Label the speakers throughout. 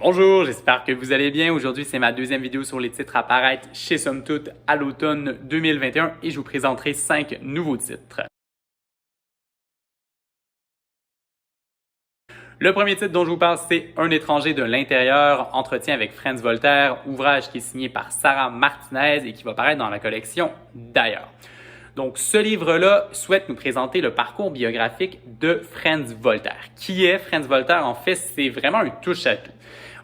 Speaker 1: Bonjour, j'espère que vous allez bien. Aujourd'hui, c'est ma deuxième vidéo sur les titres à paraître chez Somme Toute à l'automne 2021 et je vous présenterai 5 nouveaux titres. Le premier titre dont je vous parle, c'est Un étranger de l'intérieur, entretien avec Franz Voltaire, ouvrage qui est signé par Sarah Martinez et qui va paraître dans la collection D'ailleurs. Donc, ce livre-là souhaite nous présenter le parcours biographique de Franz Voltaire. Qui est Franz Voltaire? En fait, c'est vraiment un touche-à-tout.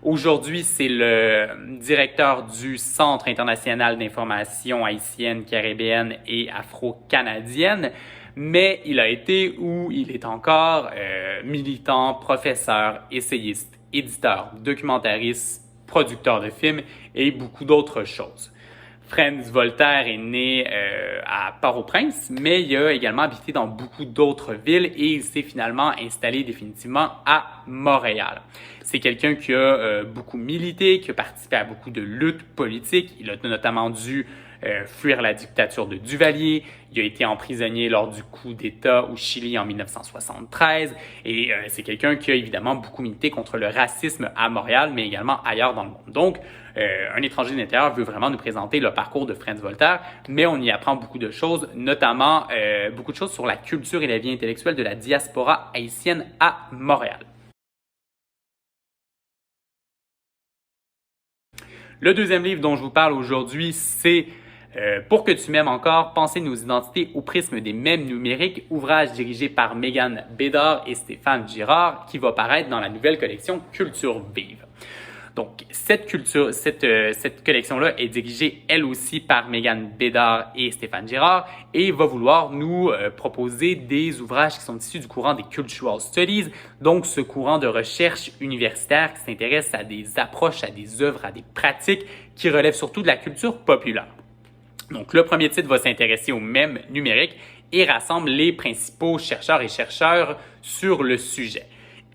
Speaker 1: Aujourd'hui, c'est le directeur du Centre international d'information haïtienne, caribéenne et afro-canadienne, mais il a été ou il est encore militant, professeur, essayiste, éditeur, documentariste, producteur de films et beaucoup d'autres choses. Franz Voltaire est né à Port-au-Prince, mais il a également habité dans beaucoup d'autres villes et il s'est finalement installé définitivement à Montréal. C'est quelqu'un qui a beaucoup milité, qui a participé à beaucoup de luttes politiques. Il a notamment dû fuir la dictature de Duvalier. Il a été emprisonné lors du coup d'État au Chili en 1973 et c'est quelqu'un qui a évidemment beaucoup milité contre le racisme à Montréal, mais également ailleurs dans le monde. Donc, Un étranger de l'intérieur veut vraiment nous présenter le parcours de Franz Voltaire, mais on y apprend beaucoup de choses, notamment beaucoup de choses sur la culture et la vie intellectuelle de la diaspora haïtienne à Montréal. Le deuxième livre dont je vous parle aujourd'hui, c'est Pour que tu m'aimes encore, penser nos identités au prisme des mèmes numériques, ouvrage dirigé par Mégane Bédard et Stéphane Girard, qui va paraître dans la nouvelle collection Culture Vive. Donc, cette collection-là est dirigée, elle aussi, par Mégane Bédard et Stéphane Girard et va vouloir nous proposer des ouvrages qui sont issus du courant des Cultural Studies, donc ce courant de recherche universitaire qui s'intéresse à des approches, à des œuvres, à des pratiques qui relèvent surtout de la culture populaire. Donc, le premier titre va s'intéresser aux mèmes numériques et rassemble les principaux chercheurs et chercheurs sur le sujet.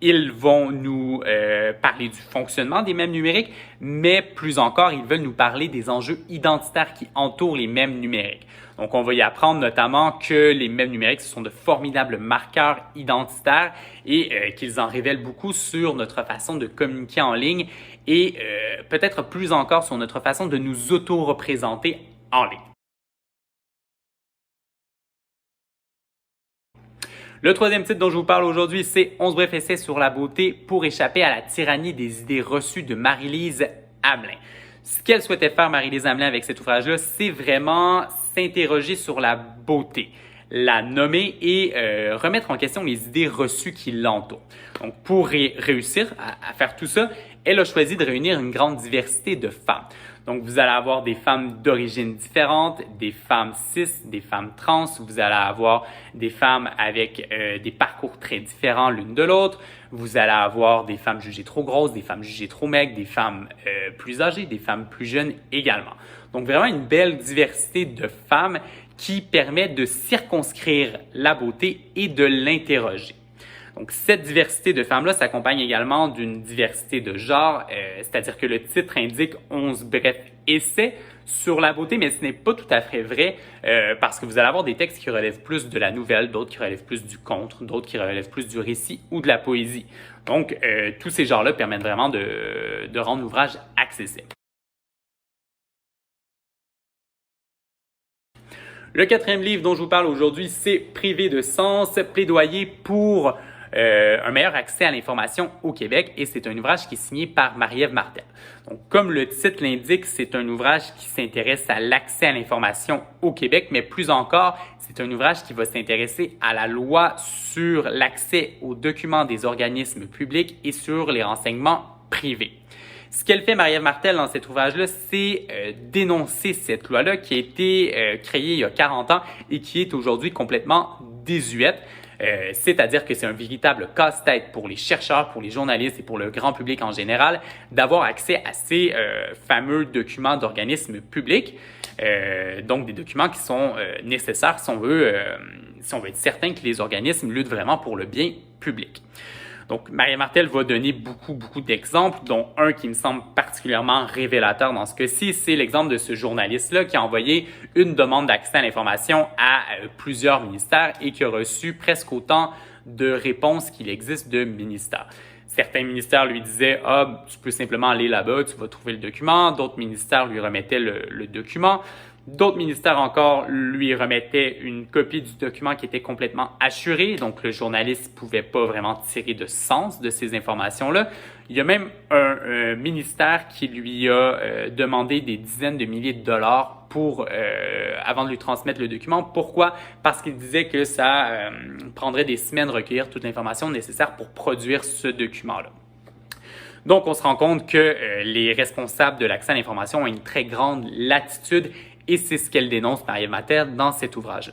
Speaker 1: Ils vont nous parler du fonctionnement des mèmes numériques, mais plus encore, ils veulent nous parler des enjeux identitaires qui entourent les mèmes numériques. Donc, on va y apprendre notamment que les mèmes numériques, ce sont de formidables marqueurs identitaires et qu'ils en révèlent beaucoup sur notre façon de communiquer en ligne et peut-être plus encore sur notre façon de nous auto-représenter en ligne. Le troisième titre dont je vous parle aujourd'hui, c'est 11 brefs essais sur la beauté pour échapper à la tyrannie des idées reçues de Marie-Lise Hamelin. Ce qu'elle souhaitait faire, Marie-Lise Hamelin, avec cet ouvrage-là, c'est vraiment s'interroger sur la beauté, la nommer et remettre en question les idées reçues qui l'entourent. Donc, pour réussir à faire tout ça, elle a choisi de réunir une grande diversité de femmes. Donc, vous allez avoir des femmes d'origines différentes, des femmes cis, des femmes trans, vous allez avoir des femmes avec des parcours très différents l'une de l'autre, vous allez avoir des femmes jugées trop grosses, des femmes jugées trop maigres, des femmes plus âgées, des femmes plus jeunes également. Donc, vraiment une belle diversité de femmes qui permet de circonscrire la beauté et de l'interroger. Donc, cette diversité de femmes-là s'accompagne également d'une diversité de genre, c'est-à-dire que le titre indique 11 brefs essais sur la beauté, mais ce n'est pas tout à fait vrai parce que vous allez avoir des textes qui relèvent plus de la nouvelle, d'autres qui relèvent plus du conte, d'autres qui relèvent plus du récit ou de la poésie. Donc, tous ces genres-là permettent vraiment de rendre l'ouvrage accessible. Le quatrième livre dont je vous parle aujourd'hui, c'est Privé de sens, plaidoyer pour un meilleur accès à l'information au Québec et c'est un ouvrage qui est signé par Marie-Ève Martel. Donc, comme le titre l'indique, c'est un ouvrage qui s'intéresse à l'accès à l'information au Québec, mais plus encore, c'est un ouvrage qui va s'intéresser à la loi sur l'accès aux documents des organismes publics et sur les renseignements privés. Ce qu'elle fait, Marie-Ève Martel, dans cet ouvrage-là, c'est dénoncer cette loi-là qui a été créée il y a 40 ans et qui est aujourd'hui complètement désuète. C'est-à-dire que c'est un véritable casse-tête pour les chercheurs, pour les journalistes et pour le grand public en général d'avoir accès à ces fameux documents d'organismes publics. Donc, des documents qui sont nécessaires si on veut être certain que les organismes luttent vraiment pour le bien public. Donc, Marie-Ève Martel va donner beaucoup d'exemples, dont un qui me semble particulièrement révélateur dans ce cas-ci, c'est l'exemple de ce journaliste-là qui a envoyé une demande d'accès à l'information à plusieurs ministères et qui a reçu presque autant de réponses qu'il existe de ministères. Certains ministères lui disaient « Ah, tu peux simplement aller là-bas, tu vas trouver le document ». D'autres ministères lui remettaient le document. D'autres ministères encore lui remettaient une copie du document qui était complètement assurée, donc le journaliste ne pouvait pas vraiment tirer de sens de ces informations-là. Il y a même un ministère qui lui a demandé des dizaines de milliers de dollars avant de lui transmettre le document. Pourquoi? Parce qu'il disait que ça prendrait des semaines de recueillir toute l'information nécessaire pour produire ce document-là. Donc, on se rend compte que les responsables de l'accès à l'information ont une très grande latitude et c'est ce qu'elle dénonce, Marie-Ève Matter, dans cet ouvrage.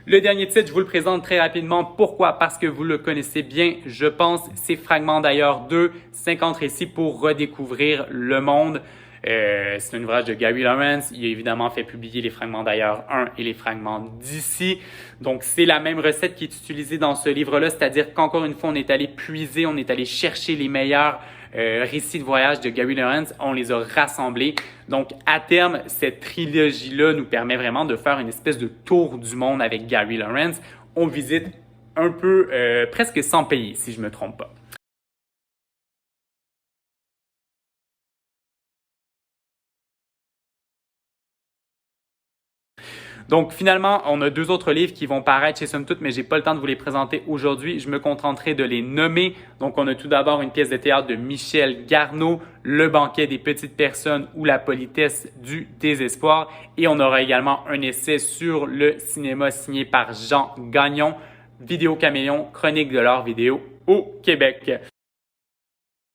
Speaker 1: Le dernier titre, je vous le présente très rapidement. Pourquoi? Parce que vous le connaissez bien, je pense. C'est Fragments d'ailleurs 2, 50 récits pour redécouvrir le monde. C'est un ouvrage de Gary Lawrence. Il a évidemment fait publier les Fragments d'ailleurs 1 et les Fragments d'ici. Donc, c'est la même recette qui est utilisée dans ce livre-là, c'est-à-dire qu'encore une fois, on est allé puiser, on est allé chercher les meilleurs récits de voyage de Gary Lawrence, on les a rassemblés. Donc, à terme, cette trilogie-là nous permet vraiment de faire une espèce de tour du monde avec Gary Lawrence. On visite un peu, presque 100 pays, si je ne me trompe pas. Donc, finalement, on a 2 autres livres qui vont paraître chez Somme Toute, mais j'ai pas le temps de vous les présenter aujourd'hui. Je me contenterai de les nommer. Donc, on a tout d'abord une pièce de théâtre de Michel Garneau, Le banquet des petites personnes ou La politesse du désespoir. Et on aura également un essai sur le cinéma signé par Jean Gagnon, Vidéo Caméléon, chronique de l'art vidéo au Québec.